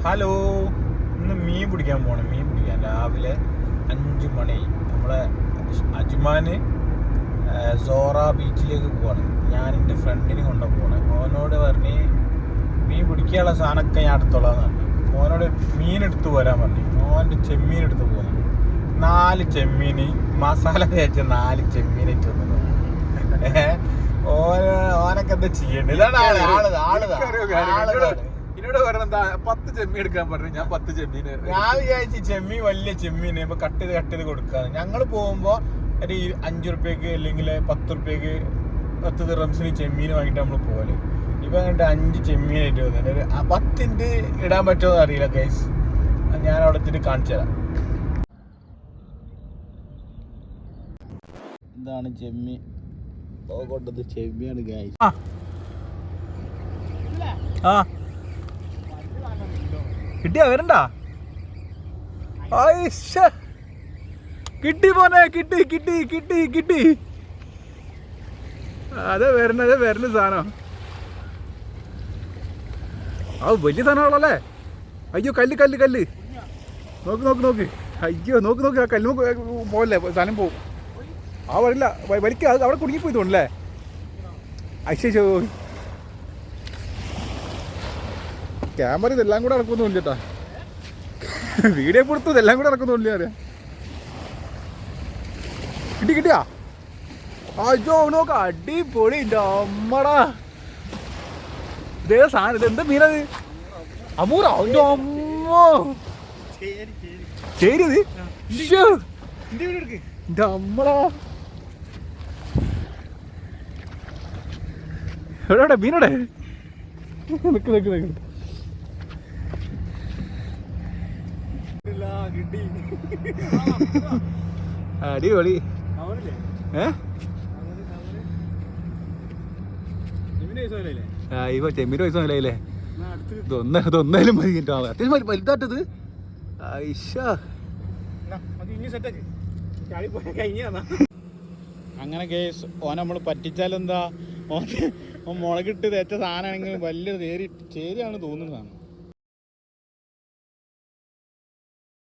Hello, ഇന്ന് മീൻ പിടിക്കാൻ പോകണം. മീൻ പിടിക്കാൻ രാവിലെ 5 മണി നമ്മളെ അജ്മാന് സോറ ബീച്ചിലേക്ക് പോവാണ്. ഞാൻ എൻ്റെ ഫ്രണ്ടിനെ കൊണ്ടു പോകണം. മോനോട് പറഞ്ഞ് മീൻ പിടിക്കാനുള്ള സാധനമൊക്കെ ഞാൻ എടുത്തോളാന്ന് പറഞ്ഞു. മോനോട് മീൻ എടുത്ത് വരാൻ പറഞ്ഞു. മോൻ്റെ ചെമ്മീൻ എടുത്ത് പോകുന്നു. 4 ചെമ്മീൻ മസാല തേച്ച 4 ചെമ്മീൻ ഇട്ട് വന്നു. ഓനൊക്കെ എന്താ ചെയ്യണ്ടേ? ഇതാണ് എന്നോട് പറഞ്ഞ 10 ചെമ്മീൻ എടുക്കാൻ പറഞ്ഞു. ഞാൻ 10 ചെമ്മീൻ ഞാൻ വിചാരിച്ചു ചെമ്മീൻ വലിയ ചെമ്മീൻ ഇപ്പൊ കട്ട് ചെയ്ത് കൊടുക്കാന്ന്. ഞങ്ങള് പോകുമ്പോ ഒരു 5 റുപ്യക്ക് അല്ലെങ്കിൽ 10 റുപ്യക്ക് 10 ദിർഹംസിന് ചെമ്മീൻ വാങ്ങിട്ട് നമ്മള് പോകല്. ഇപ്പൊ കണ്ടിട്ട് 5 ചെമ്മീനായിട്ട് വന്നിട്ട് 10 ഇടാൻ പറ്റുമോ അറിയില്ല ഗൈസ്. ഞാൻ അവിടെ എത്തിട്ട് കാണിച്ചു തരാം. ഇതാണ് ചെമ്മീൻ. കൊണ്ടത് ചെമ്മിയാണ് ഗൈസ്. ആ കിട്ടിയാ വരണ്ട. കിട്ടി പോനെ, കിട്ടി കിട്ടി കിട്ടി കിട്ടി. അതെ വരുന്ന സാധനം. വലിയ സാധനമാണല്ലേ. അയ്യോ കല്ല് കല്ല് കല്ല്. നോക്ക് അയ്യോ നോക്ക് ആ കല്ല് പോകല്ലേ, സാധനം പോവും. ആ വഴില്ല വലിക്ക. അത് അവിടെ കുടുങ്ങിപ്പോയി തോന്നല്ലേ. അയ്യോ ക്യാമറ ഇതെല്ലാം കൂടെ ഇറക്കുമെന്ന് ചേട്ടാ. വീഡിയോ കൊടുത്തു ഇതെല്ലാം കൂടെ ഇറക്കുന്നില്ല. അറിയാം കിട്ടിയാ. അയ്യോ നോക്ക അടിപൊളി. അമ്മടാ ഇതേ സാധനം. ഇത് എന്താ മീനത്? അമൂറ. അതിന്റെ അമ്മ ശരി. ഇത് അമ്മടാ. എവിടെ മീനോടെ? നിക്ക് അടിപൊളി. ഇപ്പൊ ചെമ്മീൻ പൈസ മനസ്സിലായില്ലേ? ഇതൊന്നായാലും മതി. അത്യാവശ്യം വലുതായിട്ടത്. അങ്ങനെ കേസ് ഓനെ നമ്മൾ പറ്റിച്ചാലെന്താ? ഓൻ മുളകിട്ട് തേച്ച സാധനമാണെങ്കിൽ വലിയ ചേരിയാണ് തോന്നുന്നതാണ്.